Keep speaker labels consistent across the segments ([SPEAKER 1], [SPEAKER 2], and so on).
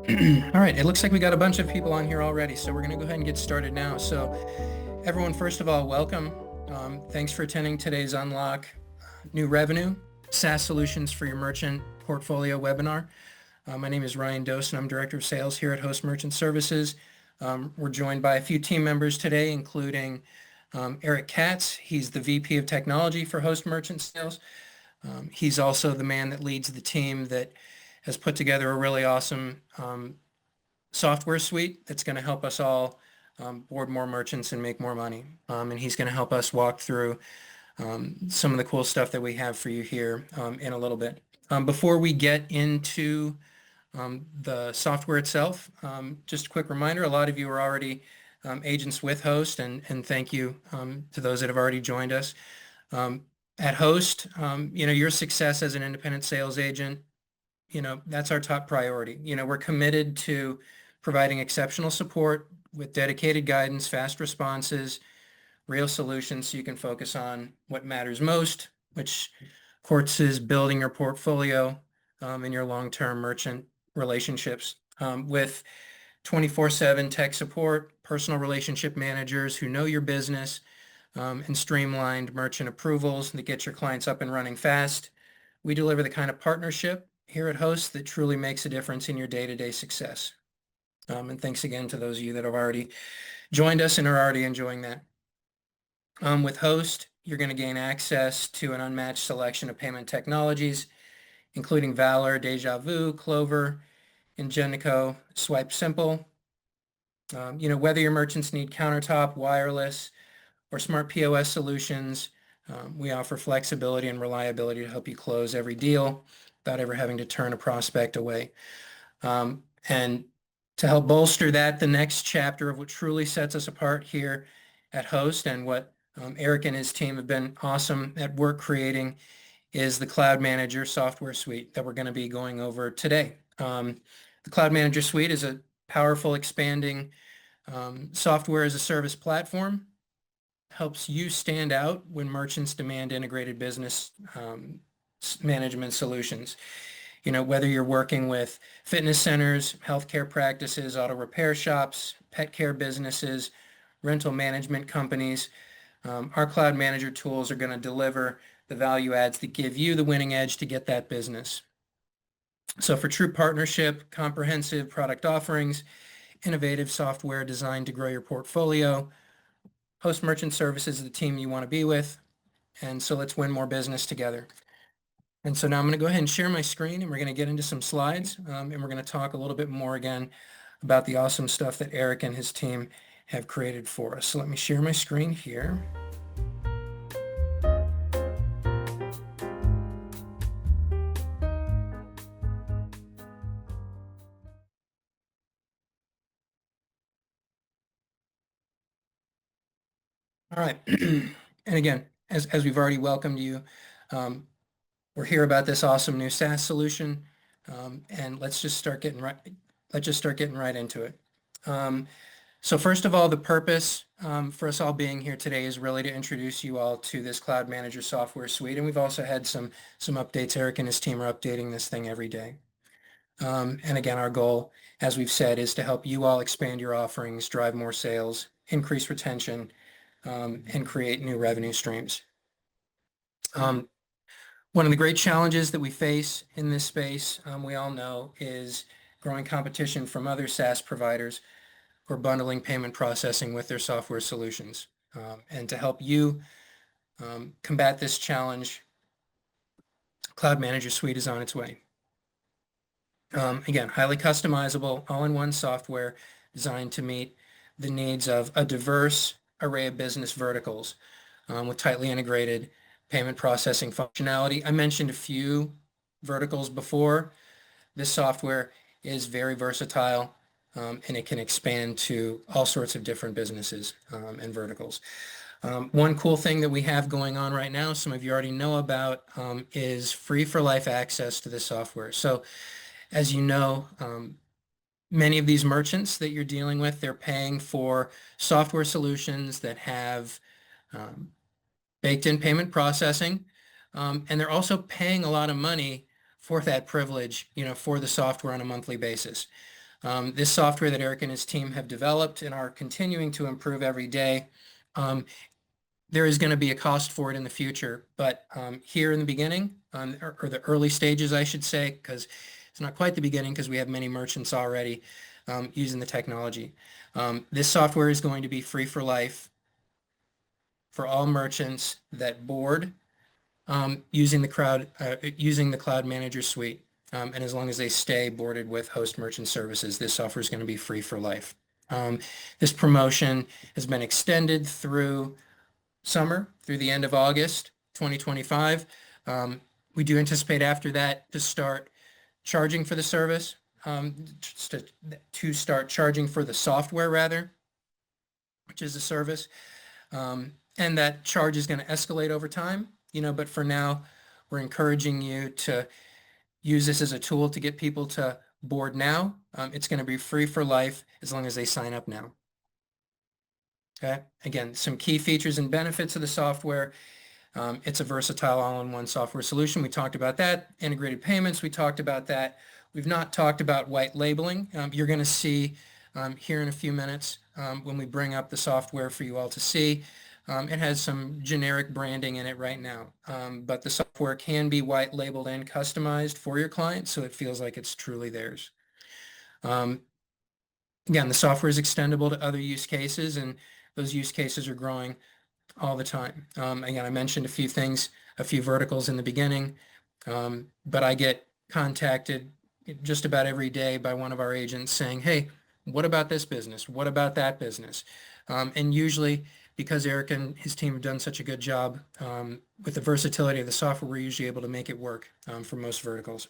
[SPEAKER 1] All right, it looks like we got a bunch of people on here already, so we're going to go ahead and get started now. So everyone, first of all, welcome. Thanks for attending today's Unlock New Revenue SaaS Solutions for Your Merchant Portfolio webinar. My name is Ryan Dose, and I'm Director of Sales here at Host Merchant Services. We're joined by a few team members today, including Eric Katz. He's the VP of Technology for Host Merchant Sales. He's also the man that leads the team that has put together a really awesome software suite that's going to help us all board more merchants and make more money. And he's going to help us walk through some of the cool stuff that we have for you here in a little bit. Before we get into the software itself, just a quick reminder, a lot of you are already agents with Host, and thank you to those that have already joined us. At Host, your success as an independent sales agent, that's our top priority. We're committed to providing exceptional support with dedicated guidance, fast responses, real solutions so you can focus on what matters most, which, of course, is building your portfolio and your long-term merchant relationships with 24/7 tech support, personal relationship managers who know your business, and streamlined merchant approvals that get your clients up and running fast. We deliver the kind of partnership here at Host that truly makes a difference in your day-to-day success. And thanks again to those of you that have already joined us and are already enjoying that. With Host, you're going to gain access to an unmatched selection of payment technologies, including Valor, Deja Vu, Clover, Ingenico, Swipe Simple. Whether your merchants need countertop, wireless, or smart POS solutions, we offer flexibility and reliability to help you close every deal without ever having to turn a prospect away. And to help bolster that, the next chapter of what truly sets us apart here at Host and what Eric and his team have been awesome at work creating is the CloudManager software suite that we're going to be going over today. The CloudManager suite is a powerful, expanding software as a service platform. Helps you stand out when merchants demand integrated business management solutions. Whether you're working with fitness centers, healthcare practices, auto repair shops, pet care businesses, rental management companies, our CloudManager tools are going to deliver the value adds that give you the winning edge to get that business. So for true partnership, comprehensive product offerings, innovative software designed to grow your portfolio, Host Merchant Services is the team you want to be with. And so let's win more business together. And so now I'm going to go ahead and share my screen, and we're going to get into some slides, and we're going to talk a little bit more again about the awesome stuff that Eric and his team have created for us. So let me share my screen here. All right. And again, as we've already welcomed you, we're here about this awesome new SaaS solution, and let's just start getting right into it. So first of all, the purpose for us all being here today is really to introduce you all to this CloudManager software suite, and we've also had some updates. Eric and his team are updating this thing every day. And again, our goal, as we've said, is to help you all expand your offerings, drive more sales, increase retention, and create new revenue streams. One of the great challenges that we face in this space, we all know, is growing competition from other SaaS providers who are bundling payment processing with their software solutions. And to help you combat this challenge, CloudManager Suite is on its way. Again, highly customizable, all-in-one software designed to meet the needs of a diverse array of business verticals with tightly integrated payment processing functionality. I mentioned a few verticals before. This software is very versatile and it can expand to all sorts of different businesses and verticals. One cool thing that we have going on right now, some of you already know about, is free for life access to this software. So as you know, many of these merchants that you're dealing with, they're paying for software solutions that have baked in payment processing, and they're also paying a lot of money for that privilege, for the software on a monthly basis. This software that Eric and his team have developed and are continuing to improve every day. There is going to be a cost for it in the future, but here in the beginning, or the early stages, I should say, because it's not quite the beginning because we have many merchants already using the technology. This software is going to be free for life for all merchants that board using the CloudManager suite. And as long as they stay boarded with host merchant services, this software is going to be free for life. This promotion has been extended through summer, through the end of August 2025. We do anticipate after that to start charging for the service, to start charging for the software rather, which is a service. And that charge is going to escalate over time, but for now, we're encouraging you to use this as a tool to get people to board now. It's going to be free for life as long as they sign up now. Okay. Again, some key features and benefits of the software. It's a versatile all-in-one software solution. We talked about that. Integrated payments, we talked about that. We've not talked about white labeling. You're going to see here in a few minutes when we bring up the software for you all to see. It has some generic branding in it right now, but the software can be white labeled and customized for your client, so it feels like it's truly theirs. Again, the software is extendable to other use cases, and those use cases are growing all the time. Again, I mentioned a few things, a few verticals in the beginning, but I get contacted just about every day by one of our agents saying, hey, what about this business? What about that business? And usually, because Eric and his team have done such a good job with the versatility of the software, we're usually able to make it work for most verticals.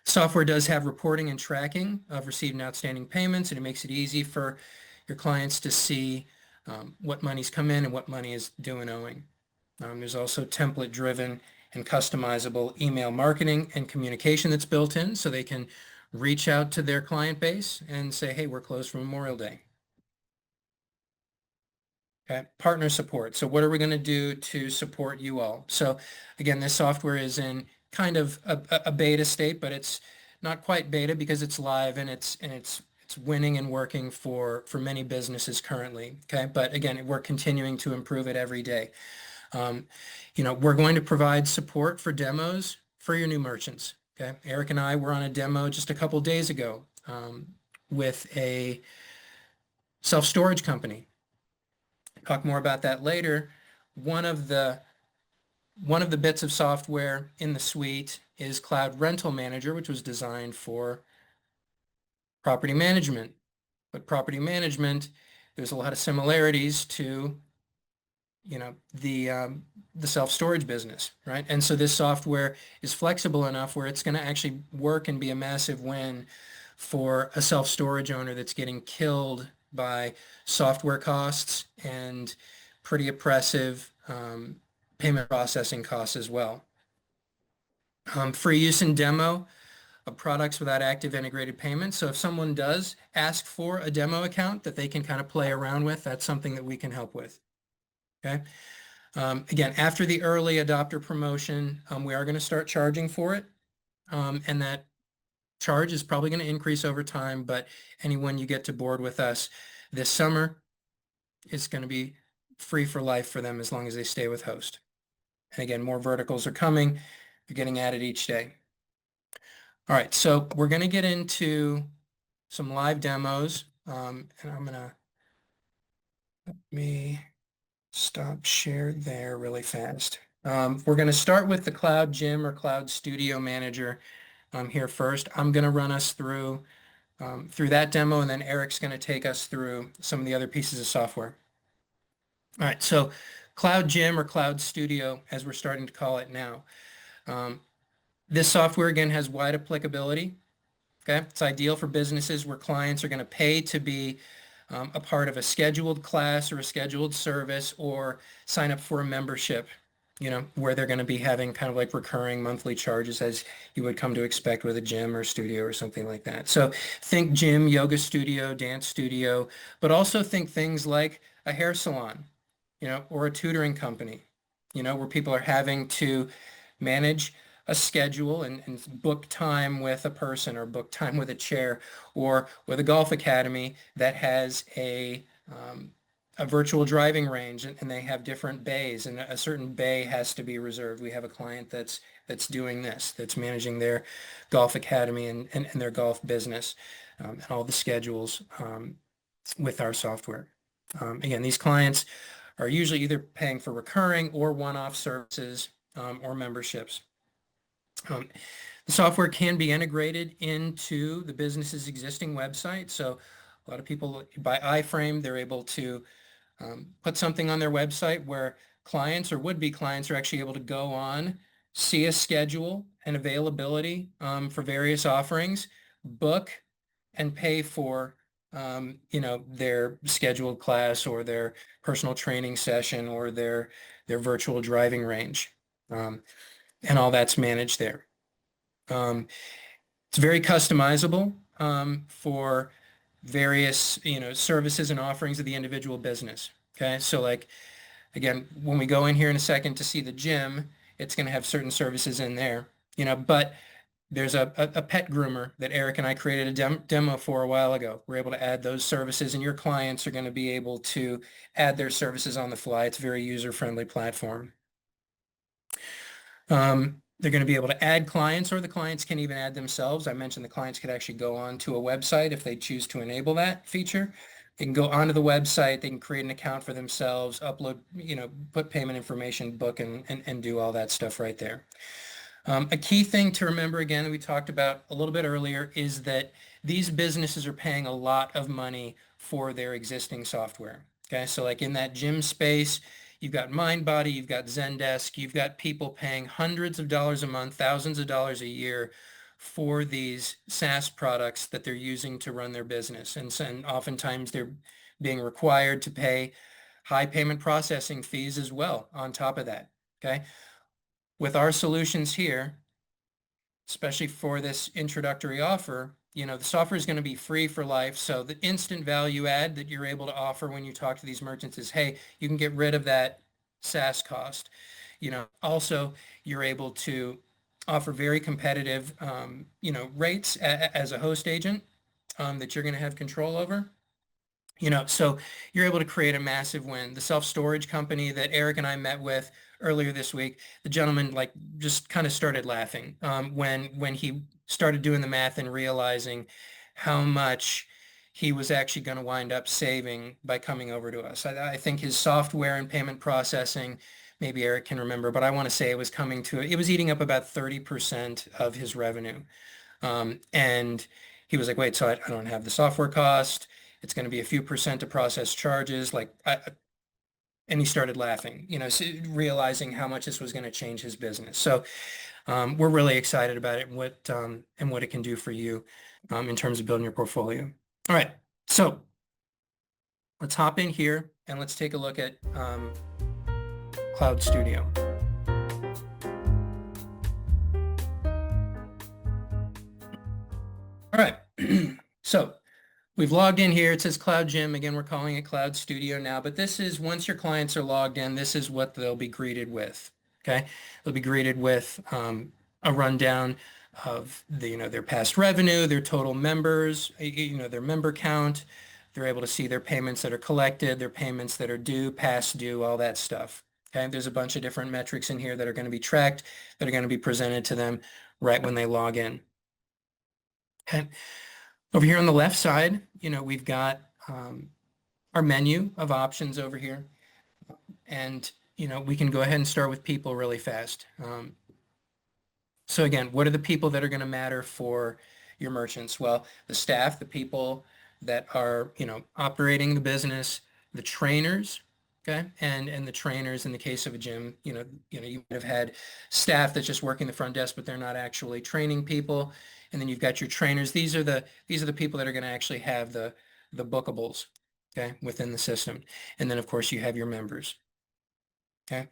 [SPEAKER 1] Software does have reporting and tracking of received and outstanding payments, and it makes it easy for your clients to see what money's come in and what money is due and owing. There's also template-driven and customizable email marketing and communication that's built in, so they can reach out to their client base and say, hey, we're closed for Memorial Day. Okay. Partner support. So what are we going to do to support you all? So again, this software is in kind of a beta state, but it's not quite beta because it's live and it's winning and working for many businesses currently. Okay. But again, we're continuing to improve it every day. We're going to provide support for demos for your new merchants. Okay. Eric and I were on a demo just a couple days ago with a self-storage company. Talk more about that later. One of the bits of software in the suite is Cloud Rental Manager, which was designed for property management. But property management, there's a lot of similarities to, the self-storage business, right? And so this software is flexible enough where it's going to actually work and be a massive win for a self-storage owner that's getting killed by software costs and pretty oppressive payment processing costs as well. Free use and demo of products without active integrated payments. So if someone does ask for a demo account that they can kind of play around with, that's something that we can help with. Okay. Again, after the early adopter promotion, we are going to start charging for it. And that charge is probably going to increase over time, but anyone you get to board with us this summer, it's going to be free for life for them as long as they stay with host. And again, more verticals are coming. They're getting added each day. All right, so we're going to get into some live demos, and I'm going to let me stop share there really fast. We're going to start with the Cloud Gym or Cloud Studio Manager here first. I'm going to run us through that demo, and then Eric's going to take us through some of the other pieces of software. All right, so Cloud Gym or Cloud Studio, as we're starting to call it now. This software, again, has wide applicability. Okay, it's ideal for businesses where clients are going to pay to be a part of a scheduled class or a scheduled service or sign up for a membership, where they're going to be having kind of like recurring monthly charges as you would come to expect with a gym or studio or something like that. So think gym, yoga studio, dance studio, but also think things like a hair salon, or a tutoring company, where people are having to manage a schedule and book time with a person or book time with a chair, or with a golf academy that has a virtual driving range, and they have different bays, and a certain bay has to be reserved. We have a client that's doing this, that's managing their golf academy and their golf business, and all the schedules with our software. Again, these clients are usually either paying for recurring or one-off services or memberships. The software can be integrated into the business's existing website. So a lot of people, by iframe, they're able to put something on their website where clients or would-be clients are actually able to go on, see a schedule and availability for various offerings, book and pay for their scheduled class or their personal training session or their virtual driving range. And all that's managed there. It's very customizable for various, services and offerings of the individual business. Okay, so like, again, when we go in here in a second to see the gym, it's going to have certain services in there, but there's a pet groomer that Eric and I created a demo for a while ago. We're able to add those services, and your clients are going to be able to add their services on the fly. It's a very user-friendly platform. They're going to be able to add clients, or the clients can even add themselves. I mentioned the clients could actually go on to a website if they choose to enable that feature. They can go onto the website, they can create an account for themselves, upload, put payment information, book, and do all that stuff right there. A key thing to remember, again, that we talked about a little bit earlier, is that these businesses are paying a lot of money for their existing software. Okay, so like in that gym space, you've got MindBody, you've got Zendesk, you've got people paying hundreds of dollars a month, thousands of dollars a year for these SaaS products that they're using to run their business. And oftentimes they're being required to pay high payment processing fees as well on top of that. Okay. With our solutions here, especially for this introductory offer, the software is going to be free for life. So the instant value add that you're able to offer when you talk to these merchants is, hey, you can get rid of that SaaS cost. Also, you're able to offer very competitive, rates as a host agent that you're going to have control over. So you're able to create a massive win. The self-storage company that Eric and I met with earlier this week, the gentleman just kind of started laughing when he started doing the math and realizing how much he was actually going to wind up saving by coming over to us. I think his software and payment processing, maybe Eric can remember, but I want to say it was eating up about 30% of his revenue. And he was like, wait, so I don't have the software cost. It's going to be a few percent to process charges. And he started laughing, realizing how much this was going to change his business. So we're really excited about it and what it can do for you in terms of building your portfolio. All right, so let's hop in here and let's take a look at Cloud Studio. All right, so we've logged in here. It says Cloud Gym. Again, we're calling it Cloud Studio now, but this is, once your clients are logged in, this is what they'll be greeted with, okay? They'll be greeted with a rundown of their past revenue, their total members, their member count. They're able to see their payments that are collected, their payments that are due, past due, all that stuff, okay? There's a bunch of different metrics in here that are going to be tracked, that are going to be presented to them right when they log in, okay? Over here on the left side, we've got our menu of options over here. And, we can go ahead and start with people really fast. So again, what are the people that are going to matter for your merchants? Well, the staff, the people that are, operating the business, the trainers, okay? And the trainers in the case of a gym, you might have had staff that's just working the front desk, but they're not actually training people. And then you've got your trainers. These are the people that are going to actually have the bookables, okay, within the system. And then of course you have your members, okay?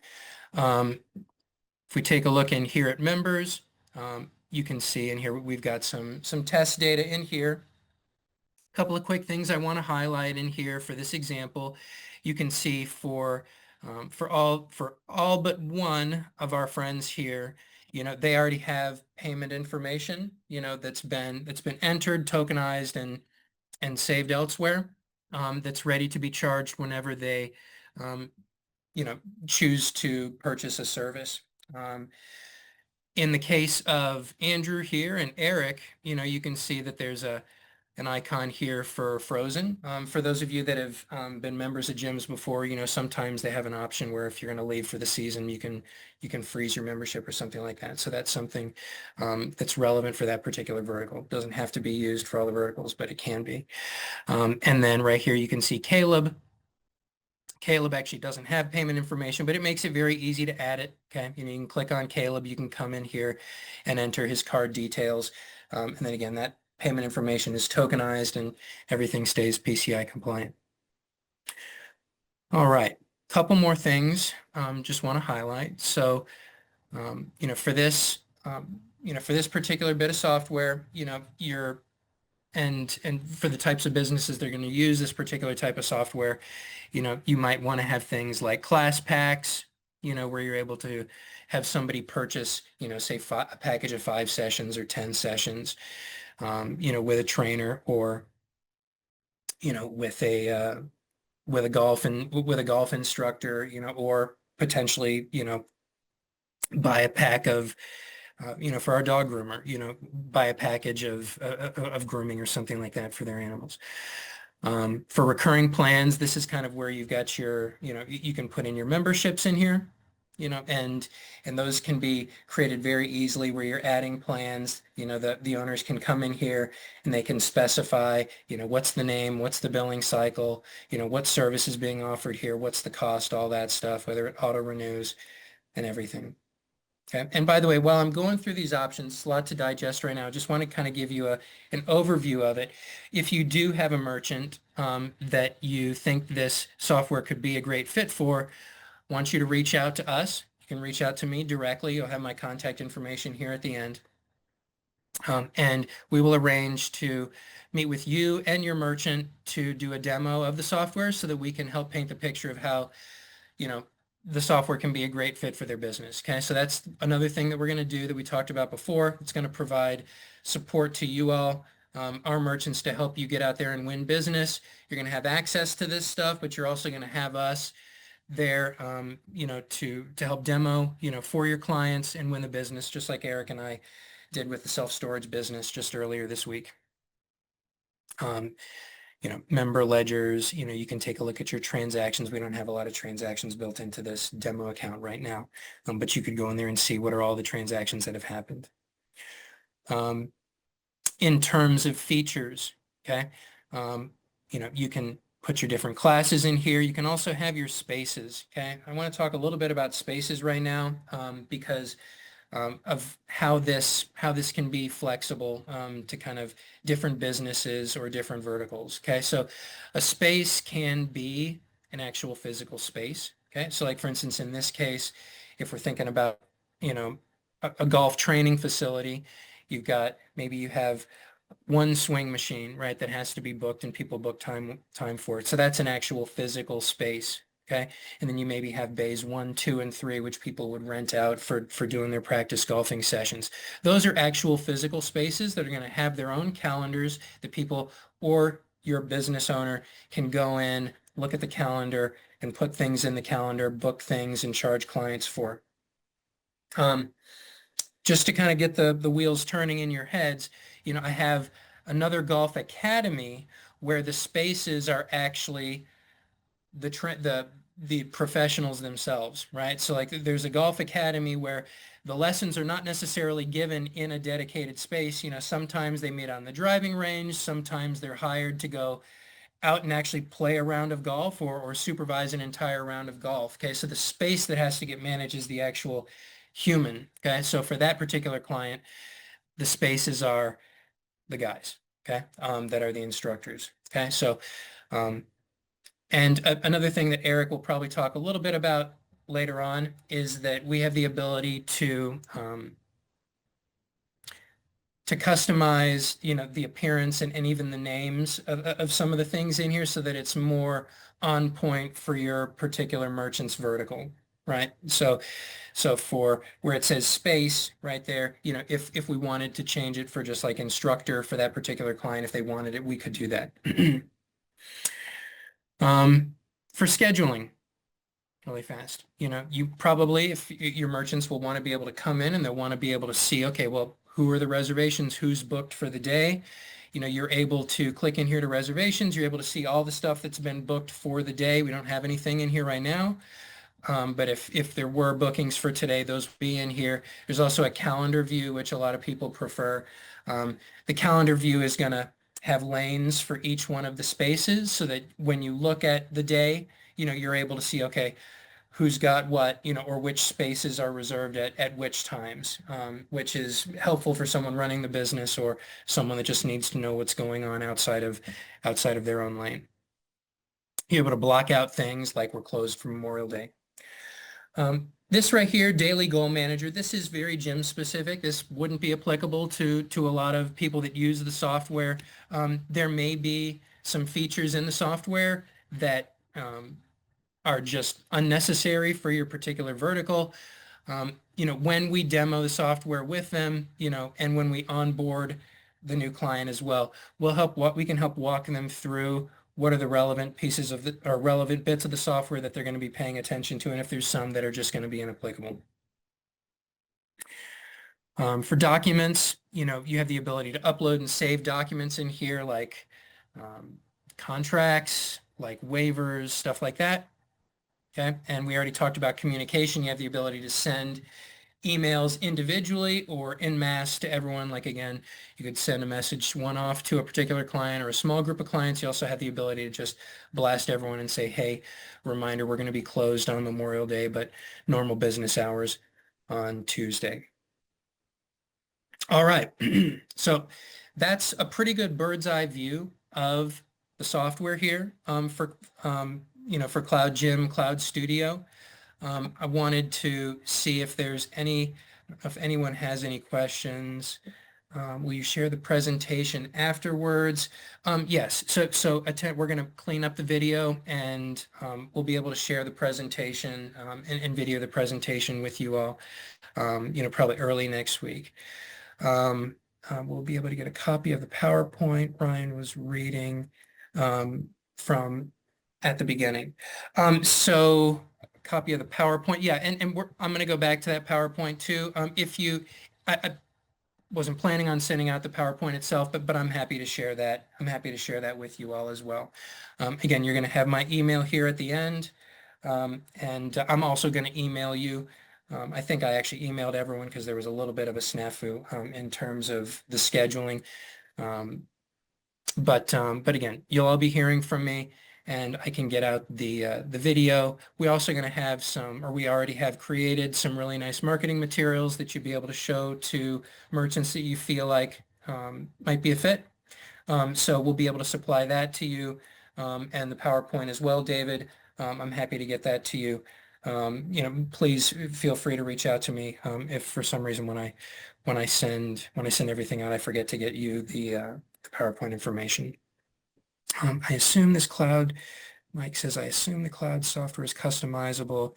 [SPEAKER 1] If we take a look in here at members, you can see in here we've got some test data in here. A couple of quick things I want to highlight in here for this example. You can see for all but one of our friends here, they already have payment information, that's been entered, tokenized, and saved elsewhere, that's ready to be charged whenever they, um, choose to purchase a service. In the case of Andrew here and Eric, you can see that there's an icon here for Frozen. For those of you that have been members of gyms before, sometimes they have an option where if you're going to leave for the season, you can freeze your membership or something like that. So that's something that's relevant for that particular vertical. It doesn't have to be used for all the verticals, but it can be. And then right here, you can see Caleb. Caleb actually doesn't have payment information, but it makes it very easy to add it. Okay, you can click on Caleb, you can come in here and enter his card details. And then again, that payment information is tokenized and everything stays PCI compliant. All right, couple more things just want to highlight. So, for this, for this particular bit of software, and for the types of businesses they're going to use this particular type of software, you might want to have things like class packs, where you're able to have somebody purchase, say a package of 5 sessions or 10 sessions, with a trainer or, with a golf instructor, or potentially, buy a pack of for our dog groomer, buy a package of grooming or something like that for their animals. For recurring plans, this is kind of where you've got your, you can put in your memberships in here, and those can be created very easily where you're adding plans, the owners can come in here and they can specify, what's the name, what's the billing cycle, what service is being offered here, what's the cost, all that stuff, whether it auto renews and everything. Okay. And by the way, while I'm going through these options, it's a lot to digest right now. I just want to kind of give you an overview of it. If you do have a merchant that you think this software could be a great fit for, I want you to reach out to us. You can reach out to me directly. You'll have my contact information here at the end. And we will arrange to meet with you and your merchant to do a demo of the software so that we can help paint the picture of how, the software can be a great fit for their business. Okay, so that's another thing that we're going to do that we talked about before. It's going to provide support to you all, our merchants, to help you get out there and win business. You're going to have access to this stuff, but you're also going to have us there, to help demo, for your clients and win the business, just like Eric and I did with the self-storage business just earlier this week. Member ledgers, you can take a look at your transactions. We don't have a lot of transactions built into this demo account right now, but you could go in there and see what are all the transactions that have happened. In terms of features, okay, you can put your different classes in here. You can also have your spaces, okay? I want to talk a little bit about spaces right now because of how this can be flexible to kind of different businesses or different verticals. Okay, so a space can be an actual physical space. Okay, so like for instance, in this case, if we're thinking about a golf training facility, maybe you have one swing machine, right, that has to be booked and people book time for it. So that's an actual physical space. Okay, and then you maybe have bays 1, 2, and 3, which people would rent out for doing their practice golfing sessions. Those are actual physical spaces that are going to have their own calendars that people or your business owner can go in, look at the calendar, and put things in the calendar, book things, and charge clients for. Just to kind of get the wheels turning in your heads, I have another golf academy where the spaces are actually the professionals themselves, right? So like there's a golf academy where the lessons are not necessarily given in a dedicated space. Sometimes they meet on the driving range, sometimes they're hired to go out and actually play a round of golf or supervise an entire round of golf. Okay, so the space that has to get managed is the actual human. Okay, so for that particular client, the spaces are the guys, okay, that are the instructors. Okay, so and another thing that Eric will probably talk a little bit about later on is that we have the ability to customize, the appearance and even the names of some of the things in here so that it's more on point for your particular merchant's vertical. right? So for where it says space right there, if we wanted to change it for just like instructor for that particular client, if they wanted it, we could do that. For scheduling, really fast. You probably, if your merchants will want to be able to come in and they'll want to be able to see, okay, well, who are the reservations, who's booked for the day? You're able to click in here to reservations. You're able to see all the stuff that's been booked for the day. We don't have anything in here right now. But if there were bookings for today, those would be in here. There's also a calendar view, which a lot of people prefer. The calendar view is going to have lanes for each one of the spaces so that when you look at the day, you're able to see, okay, who's got what, or which spaces are reserved at which times, which is helpful for someone running the business or someone that just needs to know what's going on outside of their own lane. You're able to block out things like we're closed for Memorial Day. This right here, Daily Goal Manager, this is very gym specific. This wouldn't be applicable to a lot of people that use the software. There may be some features in the software that are just unnecessary for your particular vertical. When we demo the software with them, and when we onboard the new client as well, we can help walk them through what are the relevant pieces or relevant bits of the software that they're going to be paying attention to, and if there's some that are just going to be inapplicable. For documents, you have the ability to upload and save documents in here, like contracts, like waivers, stuff like that. Okay, and we already talked about communication. You have the ability to send emails individually or en masse to everyone. Like, again, you could send a message one-off to a particular client or a small group of clients. You also have the ability to just blast everyone and say, hey, reminder, we're going to be closed on Memorial Day, but normal business hours on Tuesday. All right, so that's a pretty good bird's eye view of the software here for Cloud Gym, Cloud Studio. I wanted to see if anyone has any questions. Will you share the presentation afterwards? Yes. So we're going to clean up the video and we'll be able to share the presentation and video the presentation with you all. Probably early next week. We'll be able to get a copy of the PowerPoint Ryan was reading from at the beginning. So copy of the PowerPoint. Yeah, and I'm going to go back to that PowerPoint too. I wasn't planning on sending out the PowerPoint itself, but I'm happy to share that. I'm happy to share that with you all as well. Again, you're going to have my email here at the end, and I'm also going to email you. I think I actually emailed everyone because there was a little bit of a snafu in terms of the scheduling. But again, you'll all be hearing from me, and I can get out the video. We're also going to have we already have created some really nice marketing materials that you'll be able to show to merchants that you feel like might be a fit. So we'll be able to supply that to you and the PowerPoint as well, David. I'm happy to get that to you. Please feel free to reach out to me if for some reason when I send everything out, I forget to get you the PowerPoint information. I assume Mike says, I assume the cloud software is customizable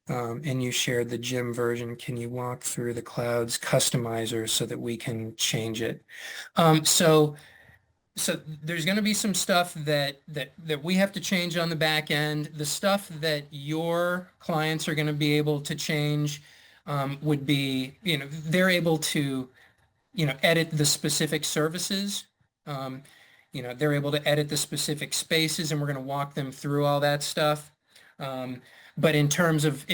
[SPEAKER 1] and you shared the gym version. Can you walk through the cloud's customizer so that we can change it? So there's going to be some stuff that we have to change on the back end. The stuff that your clients are going to be able to change would be, they're able to, edit the specific services. They're able to edit the specific spaces, and we're going to walk them through all that stuff. But in terms of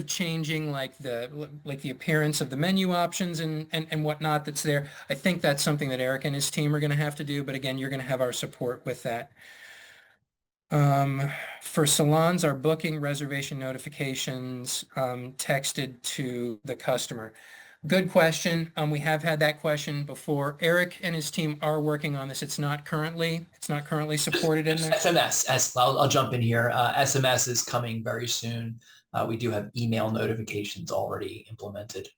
[SPEAKER 1] changing like the appearance of the menu options and whatnot that's there, I think that's something that Eric and his team are going to have to do. But again, you're going to have our support with that. For salons, our booking reservation notifications texted to the customer. Good question. We have had that question before. Eric and his team are working on this. It's not currently supported in there.
[SPEAKER 2] SMS. I'll jump in here. SMS is coming very soon. We do have email notifications already implemented.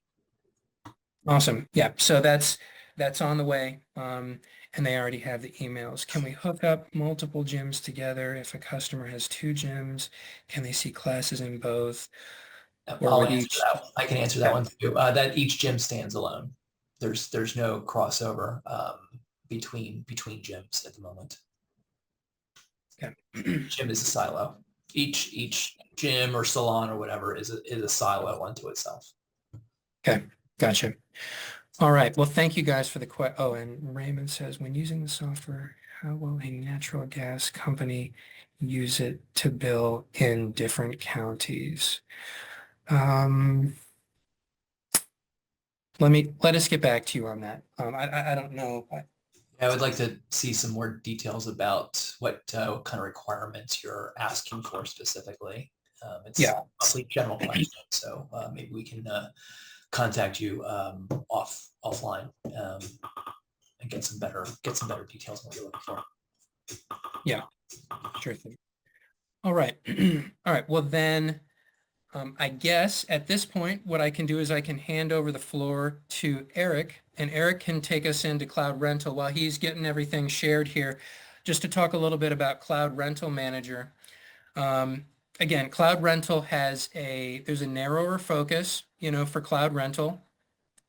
[SPEAKER 1] Awesome. Yeah. So that's that's on the way. And they already have the emails. Can we hook up multiple gyms together? If a customer has two gyms, can they see classes in both or
[SPEAKER 2] I'll
[SPEAKER 1] with
[SPEAKER 2] answer
[SPEAKER 1] each?
[SPEAKER 2] that. I can answer that
[SPEAKER 1] Yeah.
[SPEAKER 2] one too. That each gym stands alone. There's no crossover between gyms at the moment.
[SPEAKER 1] Yeah.
[SPEAKER 2] Gym is a silo. Each gym or salon or whatever is a silo unto itself.
[SPEAKER 1] Okay. Gotcha. All right. Well, thank you guys for the Oh, and Raymond says, when using the software, how will a natural gas company use it to bill in different counties? Um, let us get back to you on that. I don't know.
[SPEAKER 2] I would like to see some more details about what kind of requirements you're asking for specifically. It's
[SPEAKER 1] Yeah.
[SPEAKER 2] a complete general question, so maybe we can contact you offline and get some better details on what you're looking for.
[SPEAKER 1] Yeah. Sure thing. All right. All right. Well, then I guess at this point, what I can do is I can hand over the floor to Eric, and Eric can take us into Cloud Rental while he's getting everything shared here, just to talk a little bit about Cloud Rental Manager. Again, Cloud Rental there's a narrower focus, for Cloud Rental.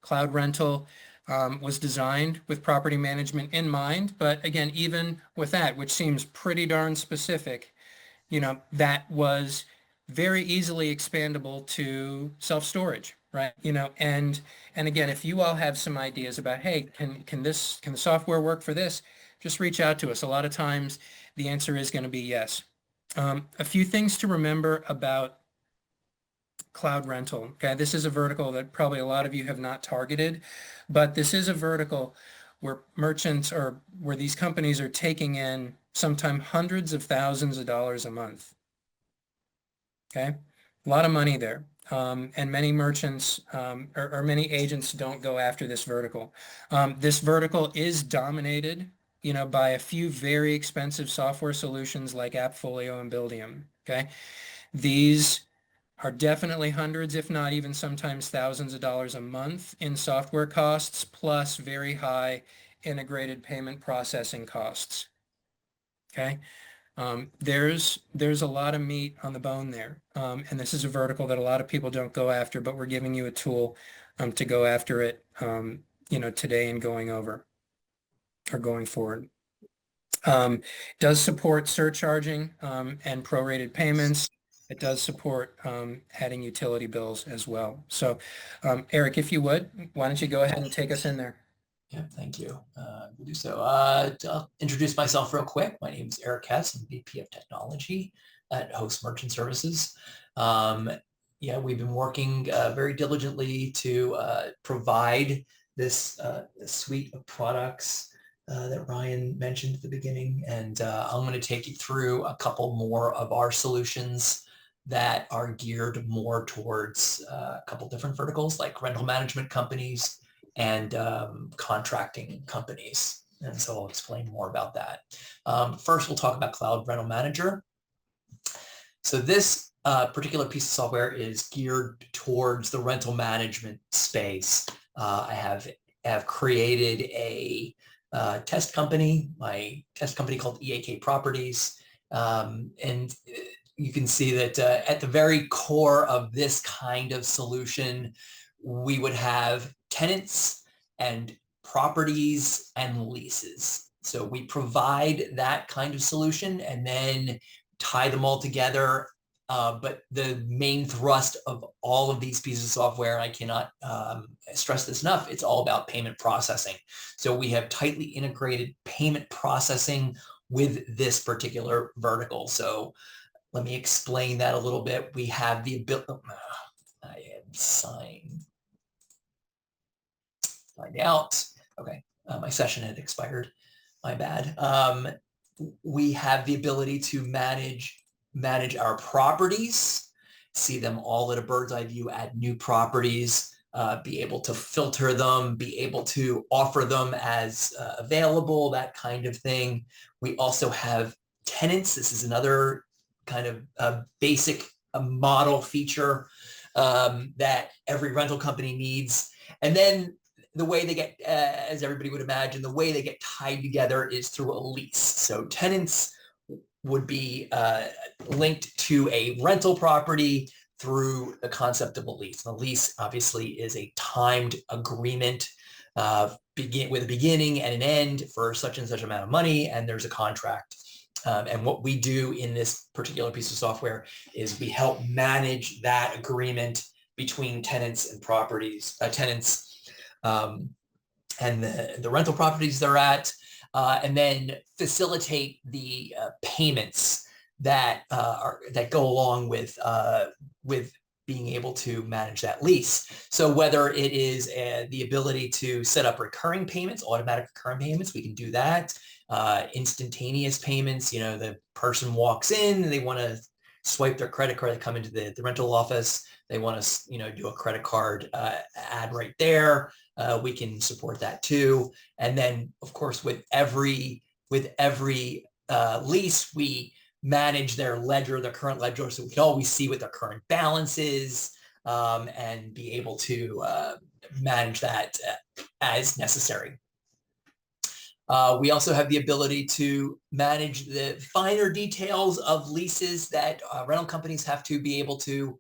[SPEAKER 1] Cloud Rental was designed with property management in mind, but again, even with that, which seems pretty darn specific, that was very easily expandable to self-storage, right? And again, if you all have some ideas about, hey, can the software work for this? Just reach out to us. A lot of times the answer is going to be yes. A few things to remember about Cloud Rental. Okay, this is a vertical that probably a lot of you have not targeted, but this is a vertical where merchants or where these companies are taking in sometimes hundreds of thousands of dollars a month. Okay, a lot of money there. And many merchants or many agents don't go after this vertical. This vertical is dominated, by a few very expensive software solutions like AppFolio and Buildium. Okay, these are definitely hundreds, if not even sometimes thousands of dollars a month in software costs, plus very high integrated payment processing costs. Okay. There's a lot of meat on the bone there. And this is a vertical that a lot of people don't go after, but we're giving you a tool to go after it, today and going forward. Does support surcharging and prorated payments. It does support adding utility bills as well. So, Eric, if you would, why don't you go ahead and take us in there?
[SPEAKER 2] Yeah, thank you. We'll do so. I'll introduce myself real quick. My name is Eric Hess. I'm VP of Technology at Host Merchant Services. Yeah, we've been working very diligently to provide this suite of products that Ryan mentioned at the beginning. And I'm going to take you through a couple more of our solutions that are geared more towards a couple different verticals like rental management companies and contracting companies. And so I'll explain more about that. First, we'll talk about Cloud Rental Manager. So this particular piece of software is geared towards the rental management space. I have created a test company, my test company called EAK Properties. And you can see that at the very core of this kind of solution, we would have tenants and properties and leases. So we provide that kind of solution and then tie them all together. But the main thrust of all of these pieces of software, I cannot stress this enough, it's all about payment processing. So we have tightly integrated payment processing with this particular vertical. So let me explain that a little bit. We have the ability, I had signed out. Okay, my session had expired. My bad. We have the ability to manage our properties, see them all at a bird's eye view, add new properties, be able to filter them, be able to offer them as available, that kind of thing. We also have tenants. This is another kind of basic model feature that every rental company needs. And then the way they get, as everybody would imagine, the way they get tied together is through a lease. So tenants would be linked to a rental property through the concept of a lease. And a lease obviously is a timed agreement with a beginning and an end for such and such amount of money, and there's a contract. And what we do in this particular piece of software is we help manage that agreement between tenants and properties, and the rental properties they're at, and then facilitate the payments that go along with being able to manage that lease. So whether it is the ability to set up recurring payments, automatic recurring payments, we can do that. Instantaneous payments, the person walks in and they want to swipe their credit card, they come into the rental office, they want to do a credit card ad right there. We can support that too. And then of course with every lease, we manage their ledger, their current ledger, so we can always see what their current balance is, and be able to manage that as necessary. We also have the ability to manage the finer details of leases that rental companies have to be able to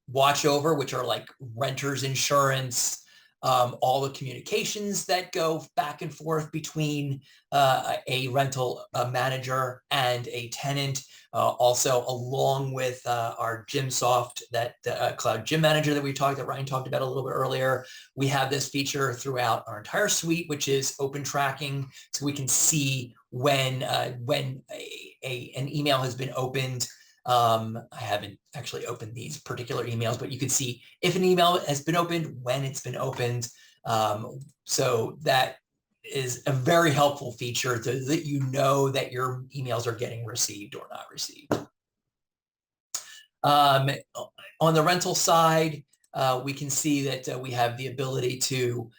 [SPEAKER 2] watch over, which are like renter's insurance, all the communications that go back and forth between a rental manager and a tenant, also along with our GymSoft, that Cloud Gym Manager that Ryan talked about a little bit earlier. We have this feature throughout our entire suite, which is open tracking, so we can see when an email has been opened. I haven't actually opened these particular emails, but you can see if an email has been opened, when it's been opened. So that is a very helpful feature so that you know that your emails are getting received or not received. On the rental side, we can see that we have the ability to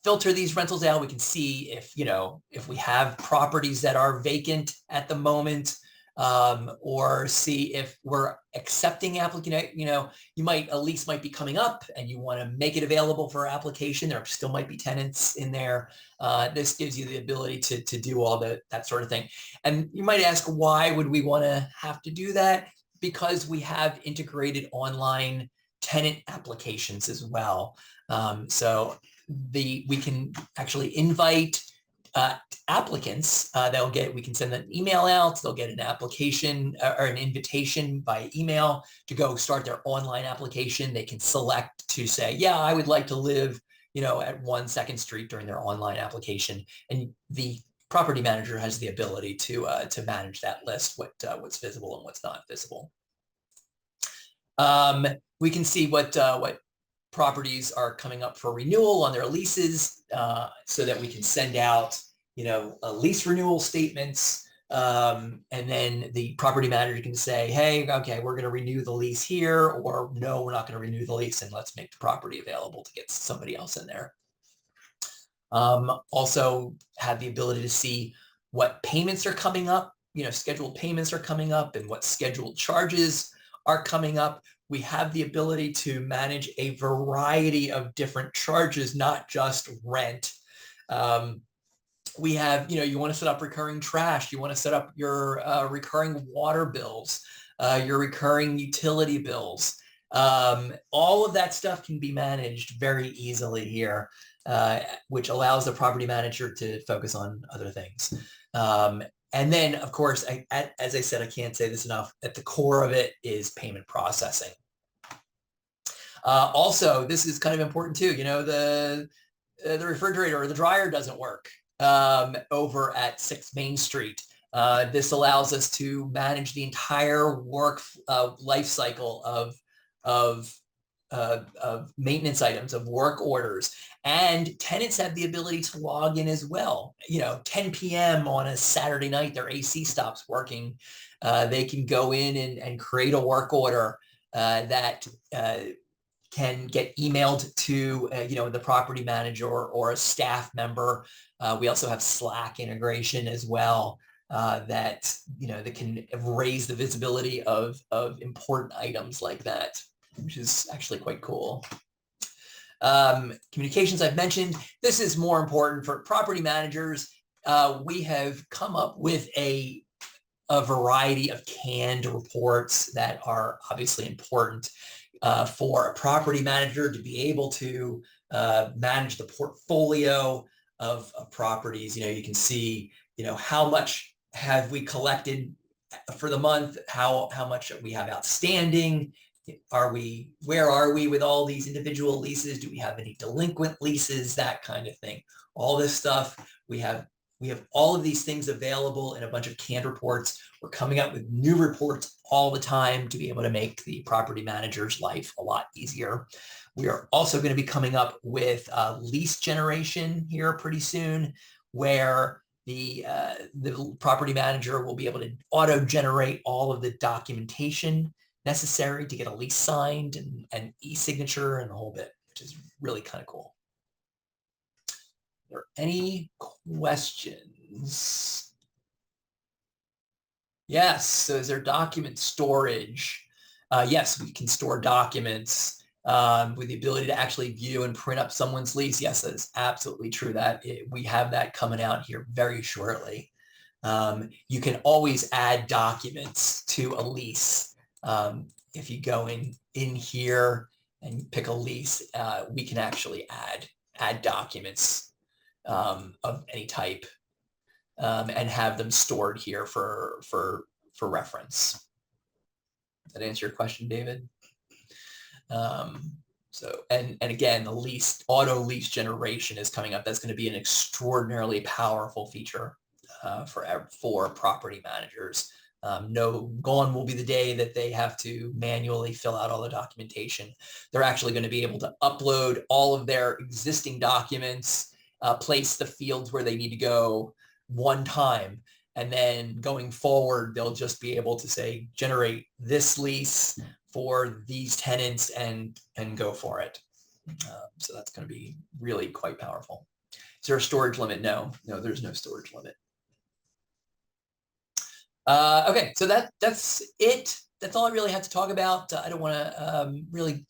[SPEAKER 2] filter these rentals out. We can see if we have properties that are vacant at the moment, or see if we're accepting applicant. A lease might be coming up and you want to make it available for application. There still might be tenants in there. This gives you the ability to do all that sort of thing. And you might ask, why would we want to have to do that? Because we have integrated online tenant applications as well. So we can actually invite applicants. We can send an email out, they'll get an application or an invitation by email to go start their online application. They can select to say, yeah, I would like to live, at 1 2nd Street during their online application. And the property manager has the ability to manage that list, what's visible and what's not visible. We can see what properties are coming up for renewal on their leases, so that we can send out, lease renewal statements. And then the property manager can say, hey, okay, we're going to renew the lease here, or no, we're not going to renew the lease, and let's make the property available to get somebody else in there. Also have the ability to see what payments are coming up, scheduled payments are coming up, and what scheduled charges are coming up. We have the ability to manage a variety of different charges, not just rent. We have, you want to set up recurring trash, you want to set up your recurring water bills, your recurring utility bills. All of that stuff can be managed very easily here, which allows the property manager to focus on other things. And then, of course, as I said, I can't say this enough, at the core of it is payment processing. Also, this is kind of important too. The refrigerator or the dryer doesn't work over at 6 Main Street. This allows us to manage the entire work life cycle of maintenance items, of work orders. And tenants have the ability to log in as well. 10 p.m. on a Saturday night, their AC stops working. They can go in and create a work order that can get emailed to the property manager or a staff member. We also have Slack integration as well, that can raise the visibility of important items like that, which is actually quite cool. Communications I've mentioned. This is more important for property managers. We have come up with a variety of canned reports that are obviously important for a property manager to be able to manage the portfolio of properties. You can see, how much have we collected for the month, how much we have outstanding. Where are we with all these individual leases? Do we have any delinquent leases? That kind of thing. All this stuff, we have all of these things available in a bunch of canned reports. We're coming up with new reports all the time to be able to make the property manager's life a lot easier. We are also going to be coming up with lease generation here pretty soon, where the property manager will be able to auto-generate all of the documentation necessary to get a lease signed and e-signature and the whole bit, which is really kind of cool. Are there any questions? Yes. So is there document storage? Yes, we can store documents with the ability to actually view and print up someone's lease. Yes, that is absolutely true. We have that coming out here very shortly. You can always add documents to a lease. If you go in here and pick a lease, we can actually add documents of any type and have them stored here for reference. Does that answer your question, David? So, and again, the auto lease generation is coming up. That's going to be an extraordinarily powerful feature for property managers. Gone will be the day that they have to manually fill out all the documentation. They're actually going to be able to upload all of their existing documents, place the fields where they need to go one time, and then going forward, they'll just be able to say, generate this lease for these tenants and go for it. So that's going to be really quite powerful. Is there a storage limit? No, there's no storage limit. Okay, so that's it. That's all I really had to talk about. I don't want to really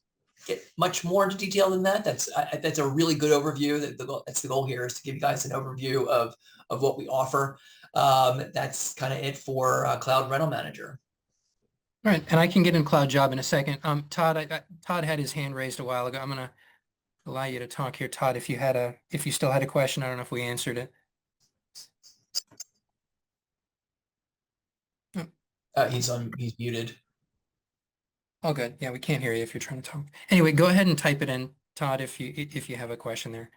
[SPEAKER 2] get much more into detail than that. That's a really good overview. That's the goal here, is to give you guys an overview of what we offer. That's kind of it for Cloud Rental Manager.
[SPEAKER 1] All right, and I can get in Cloud Job in a second. Todd, Todd had his hand raised a while ago. I'm going to allow you to talk here, Todd. If you still had a question, I don't know if we answered it.
[SPEAKER 2] He's muted.
[SPEAKER 1] Oh, good. Yeah, we can't hear you if you're trying to talk. Anyway, go ahead and type it in, Todd, if you have a question there.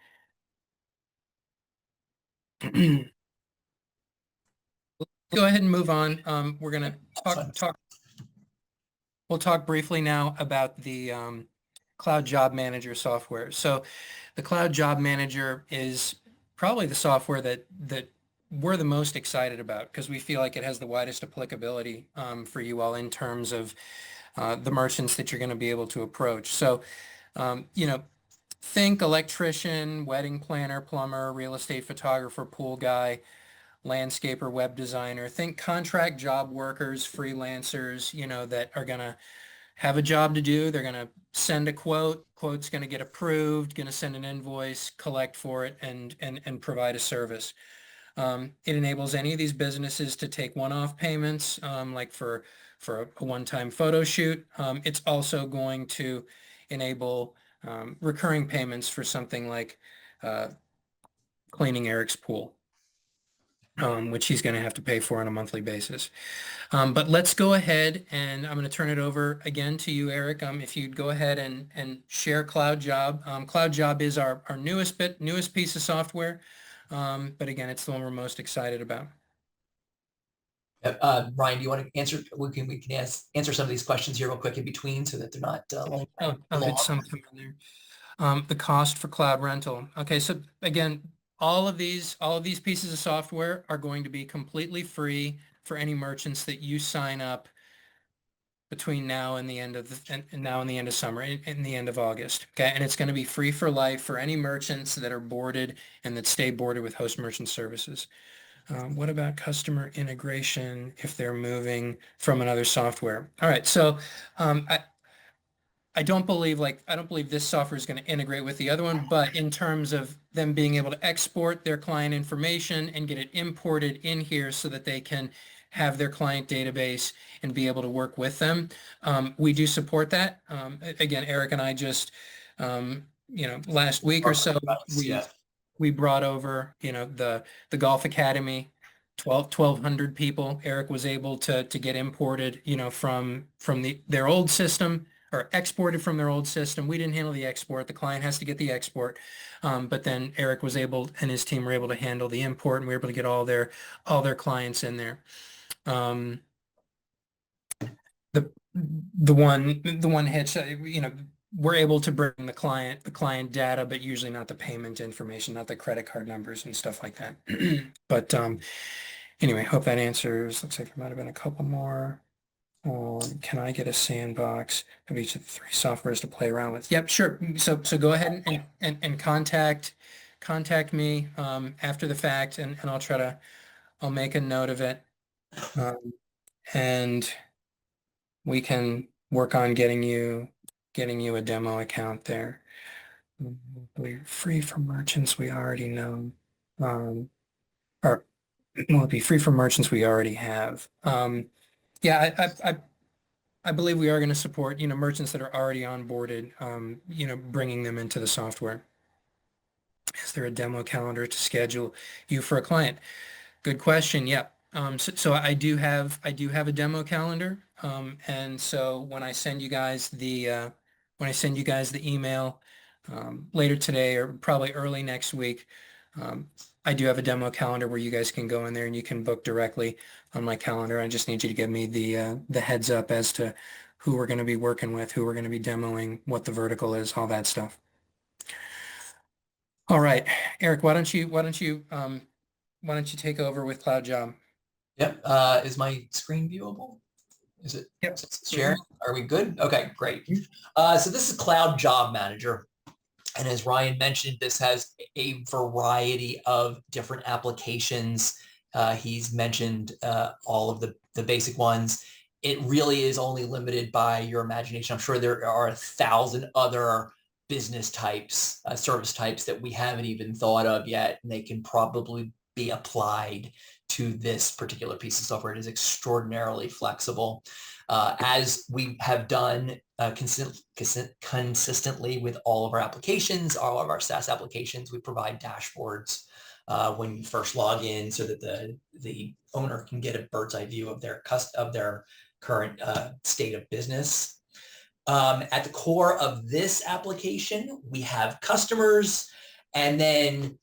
[SPEAKER 1] Go ahead and move on. We're going to talk. We'll talk briefly now about the Cloud Job Manager software. So the Cloud Job Manager is probably the software that we're the most excited about, because we feel like it has the widest applicability for you all in terms of the merchants that you're going to be able to approach. So, think electrician, wedding planner, plumber, real estate photographer, pool guy, landscaper, web designer. Think contract job workers, freelancers, that are going to have a job to do. They're going to send a quote's going to get approved, going to send an invoice, collect for it, and provide a service. It enables any of these businesses to take one-off payments, like for a one-time photo shoot. It's also going to enable recurring payments for something like cleaning Eric's pool, which he's going to have to pay for on a monthly basis. But let's go ahead, and I'm going to turn it over again to you, Eric. If you'd go ahead and share Cloud Job. Cloud Job is our newest piece of software. But again, it's the one we're most excited about.
[SPEAKER 2] Ryan, do you want to answer? We can answer some of these questions here real quick in between, so that they're not
[SPEAKER 1] I'll hit some in there. The cost for cloud rental. Okay, so again, all of these pieces of software are going to be completely free for any merchants that you sign up between now and the end of summer, in the end of August. Okay, and it's going to be free for life for any merchants that are boarded and that stay boarded with Host Merchant Services. What about customer integration if they're moving from another software? All right, so I I don't believe this software is going to integrate with the other one, but in terms of them being able to export their client information and get it imported in here so that they can have their client database and be able to work with them. We do support that. Again, Eric and I just, last week or so,
[SPEAKER 2] Yeah.
[SPEAKER 1] we brought over, the Golf Academy, 1,200 people. Eric was able to get imported, from their old system or exported from their old system. We didn't handle the export. The client has to get the export. But then Eric was able and his team were able to handle the import, and we were able to get all their clients in there. The one hitch, we're able to bring the client data, but usually not the payment information, not the credit card numbers and stuff like that. But anyway, hope that answers. Looks like there might have been a couple more. Can I get a sandbox of each of the three softwares to play around with? Yep, sure. So go ahead and contact me after the fact, and I'll make a note of it, and we can work on getting you a demo account there. We're free from merchants we already know, or will it be free from merchants we already have? Yeah, I believe we are going to support, merchants that are already onboarded, bringing them into the software. Is there a demo calendar to schedule you for a client? Good question. Yep. So I do have a demo calendar. And so when I send you guys the email later today or probably early next week, I do have a demo calendar where you guys can go in there and you can book directly on my calendar. I just need you to give me the heads up as to who we're going to be working with, who we're going to be demoing, what the vertical is, all that stuff. All right, Eric, why don't you take over with Cloud Job?
[SPEAKER 2] Yep. Is my screen viewable? Is it?
[SPEAKER 1] Yep.
[SPEAKER 2] Is it sharing? Are we good? Okay, great. So this is Cloud Job Manager. And as Ryan mentioned, this has a variety of different applications. He's mentioned all of the basic ones. It really is only limited by your imagination. I'm sure there are 1,000 other business types, service types that we haven't even thought of yet, and they can probably be applied to this particular piece of software. It is extraordinarily flexible. As we have done consistently with all of our applications, all of our SaaS applications, we provide dashboards when you first log in so that the owner can get a bird's eye view of their current state of business. At the core of this application, we have customers, and then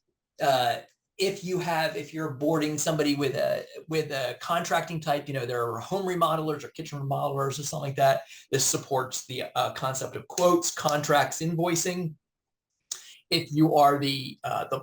[SPEAKER 2] if you're boarding somebody with a contracting type, there are home remodelers or kitchen remodelers or something like that. This supports the concept of quotes, contracts, invoicing. If you are the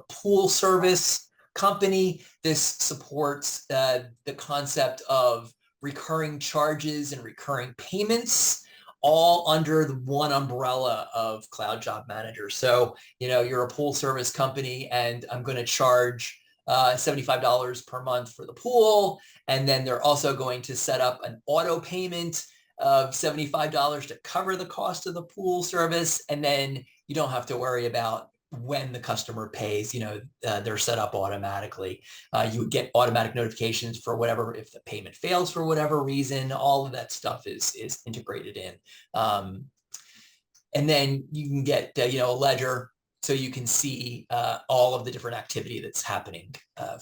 [SPEAKER 2] pool service company, this supports the concept of recurring charges and recurring payments, all under the one umbrella of Cloud Job Manager. So, you're a pool service company and I'm going to charge $75 per month for the pool. And then they're also going to set up an auto payment of $75 to cover the cost of the pool service. And then you don't have to worry about when the customer pays, they're set up automatically. You would get automatic notifications for whatever, if the payment fails for whatever reason, all of that stuff is integrated in. And then you can get, a ledger so you can see all of the different activity that's happening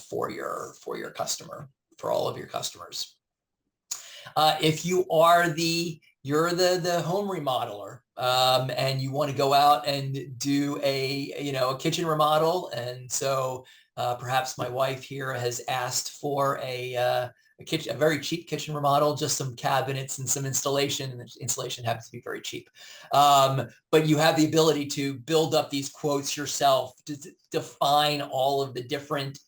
[SPEAKER 2] for your customer, for all of your customers. If you are you're the home remodeler, and you want to go out and do a kitchen remodel, and so perhaps my wife here has asked for a very cheap kitchen remodel, just some cabinets and some installation, and the installation happens to be very cheap. But you have the ability to build up these quotes yourself, to define all of the different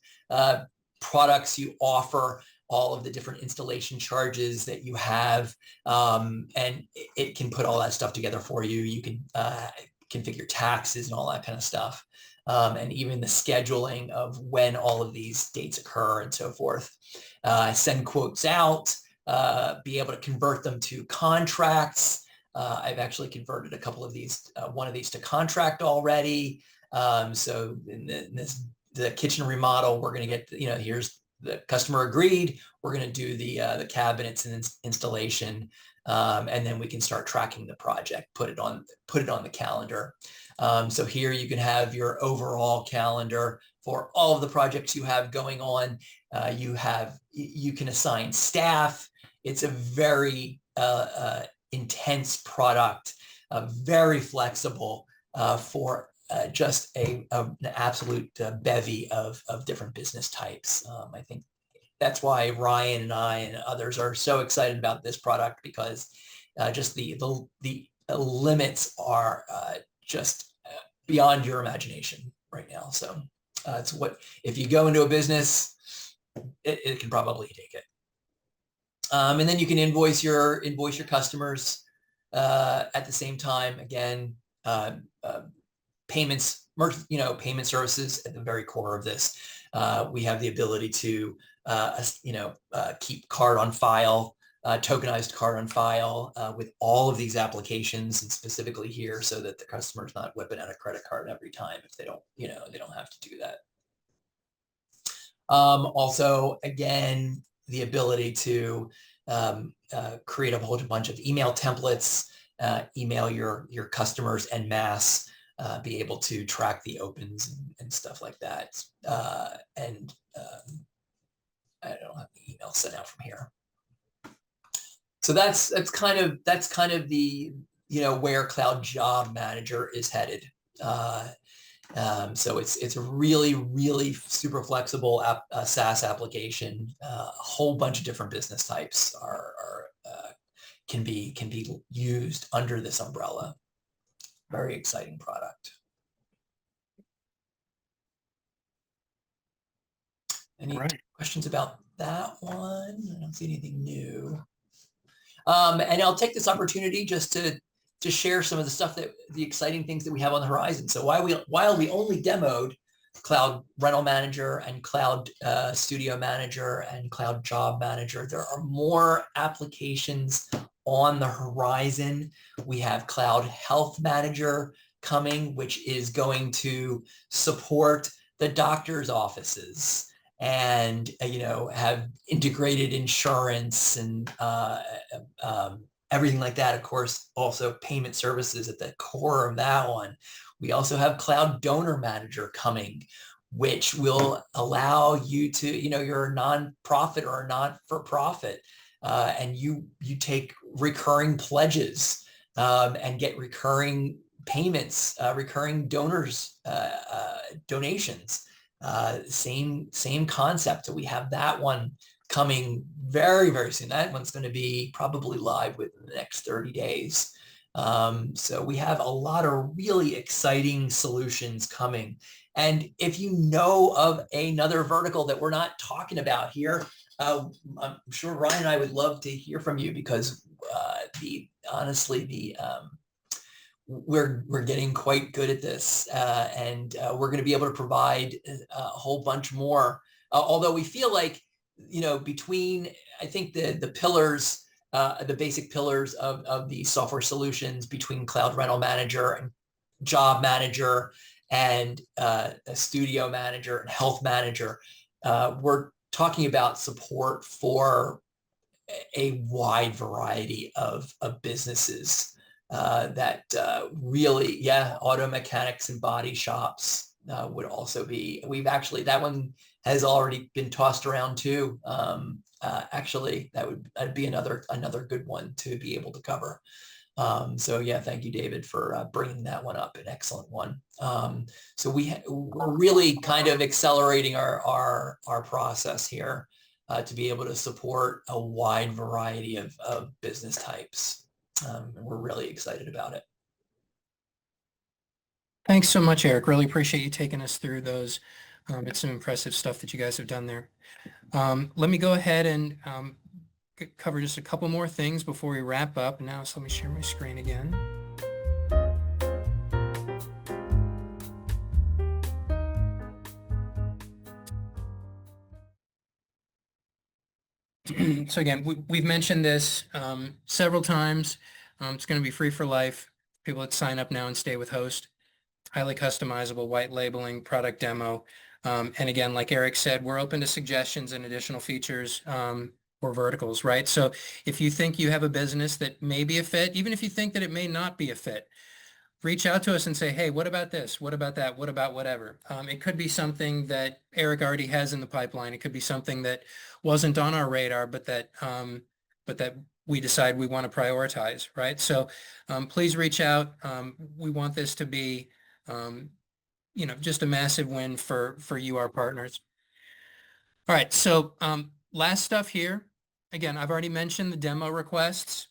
[SPEAKER 2] products you offer, all of the different installation charges that you have, and it can put all that stuff together for you. You can configure taxes and all that kind of stuff, and even the scheduling of when all of these dates occur and so forth. Send quotes out, be able to convert them to contracts, I've actually converted a couple of these, one of these to contract already. So in the kitchen remodel, we're going to get, here's the customer agreed. We're going to do the cabinets and installation, and then we can start tracking the project, put it on the calendar. So here you can have your overall calendar for all of the projects you have going on. You can assign staff. It's a very intense product, very flexible for just an absolute bevy of different business types. I think that's why Ryan and I and others are so excited about this product, because just the limits are just beyond your imagination right now. So it's what, if you go into a business, it can probably take it. And then you can invoice your customers at the same time. Again, payments, payment services at the very core of this. We have the ability to, keep card on file, tokenized card on file with all of these applications, and specifically here, so that the customer's not whipping out a credit card every time if they don't, they don't have to do that. Also, again, the ability to create a whole bunch of email templates, email your customers en masse, be able to track the opens and stuff like that. And I don't have the email sent out from here. So that's kind of the, where Cloud Job Manager is headed. So it's a really, really super flexible SaaS application. A whole bunch of different business types can be used under this umbrella. Very exciting product. Any questions about that one? I don't see anything new. And I'll take this opportunity just to share some of the exciting things that we have on the horizon. So while we only demoed Cloud Rental Manager and Cloud Studio Manager and Cloud Job Manager, there are more applications on the horizon. We have Cloud Health Manager coming, which is going to support the doctor's offices and have integrated insurance and everything like that. Of course, also payment services at the core of that one. We also have Cloud Donor Manager coming, which will allow you to, you're a nonprofit or a not-for-profit, and you take recurring pledges and get recurring payments, recurring donors, donations. Same concept. So we have that one coming very, very soon. That one's going to be probably live within the next 30 days. So we have a lot of really exciting solutions coming. And if you know of another vertical that we're not talking about here, I'm sure Ryan and I would love to hear from you, because honestly, we're getting quite good at this, and we're going to be able to provide a whole bunch more. Although we feel like, between, I think the pillars, the basic pillars of the software solutions between Cloud Rental Manager and Job Manager and a Studio Manager and Health Manager, we're talking about support for a wide variety of businesses that really, auto mechanics and body shops would also be. That one has already been tossed around too. Actually, that'd be another good one to be able to cover. So yeah, thank you, David, for bringing that one up. An excellent one. So we're really kind of accelerating our process here to be able to support a wide variety of business types. And we're really excited about it.
[SPEAKER 1] Thanks so much, Eric. Really appreciate you taking us through those. It's some impressive stuff that you guys have done there. Let me go ahead and cover just a couple more things before we wrap up. Now, so let me share my screen again. So again, we've mentioned this several times. It's going to be free for life. People that sign up now and stay with Host. Highly customizable, white labeling, product demo. And again, like Eric said, we're open to suggestions and additional features or verticals, right? So if you think you have a business that may be a fit, even if you think that it may not be a fit, reach out to us and say, hey, what about this? What about that? What about whatever? It could be something that Eric already has in the pipeline. It could be something that wasn't on our radar, but that we decide we want to prioritize, right? So please reach out. We want this to be, just a massive win for you, our partners. All right, so last stuff here. Again, I've already mentioned the demo requests.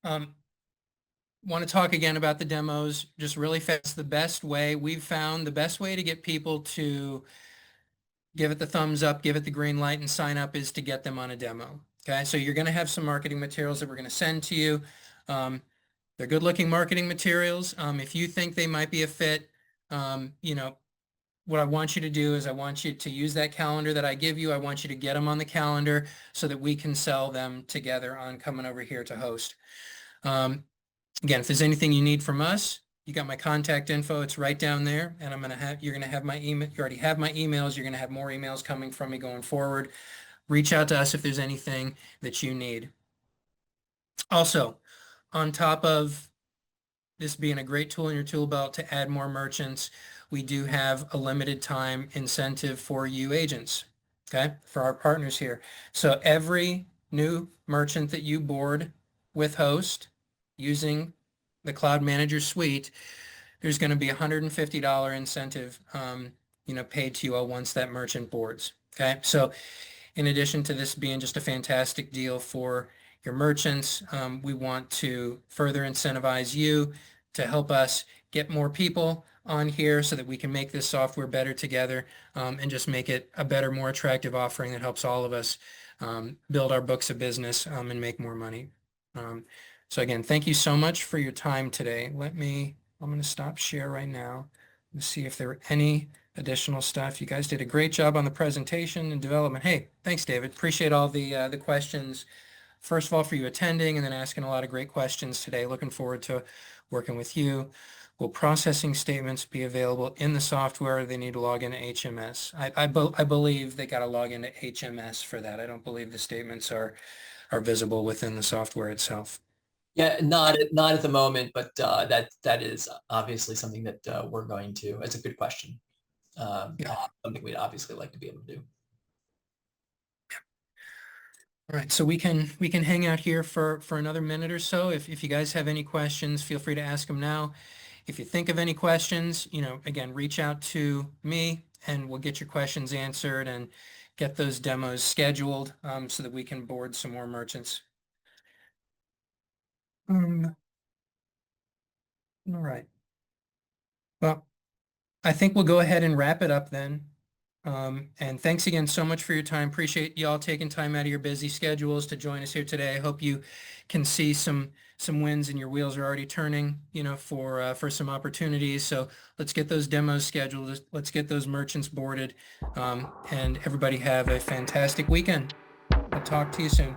[SPEAKER 1] Want to talk again about the demos just really fast. We've found the best way to get people to give it the thumbs up, give it the green light, and sign up is to get them on a demo. Okay, so you're going to have some marketing materials that we're going to send to you. They're good-looking marketing materials. If you think they might be a fit, what I want you to do is I want you to use that calendar that I give you. I want you to get them on the calendar so that we can sell them together on coming over here to Host. Again, if there's anything you need from us, you got my contact info. It's right down there, and you're going to have my email. You already have my emails. You're going to have more emails coming from me going forward. Reach out to us if there's anything that you need. Also, on top of this being a great tool in your tool belt to add more merchants, we do have a limited time incentive for you agents, okay, for our partners here. So every new merchant that you board with Host using the CloudManager suite, there's going to be a $150 incentive, paid to you all once that merchant boards, okay? So in addition to this being just a fantastic deal for your merchants, we want to further incentivize you to help us get more people on here so that we can make this software better together and just make it a better, more attractive offering that helps all of us build our books of business and make more money. So again, thank you so much for your time today. I'm going to stop share right now and see if there are any additional stuff. You guys did a great job on the presentation and development. Hey, thanks, David. Appreciate all the questions. First of all, for you attending and then asking a lot of great questions today. Looking forward to working with you. Will processing statements be available in the software? Or they need to log into HMS? I believe they got to log into HMS for that. I don't believe the statements are visible within the software itself.
[SPEAKER 2] Yeah, not at the moment, but that is obviously something that we're going to. It's a good question. Something we'd obviously like to be able to do.
[SPEAKER 1] All right, so we can hang out here for another minute or so. If you guys have any questions, feel free to ask them now. If you think of any questions, again, reach out to me and we'll get your questions answered and get those demos scheduled so that we can board some more merchants. All right. Well, I think we'll go ahead and wrap it up then. And thanks again so much for your time. Appreciate y'all taking time out of your busy schedules to join us here today. I hope you can see some wins and your wheels are already turning, for some opportunities. So let's get those demos scheduled. Let's get those merchants boarded. And everybody have a fantastic weekend. I'll talk to you soon.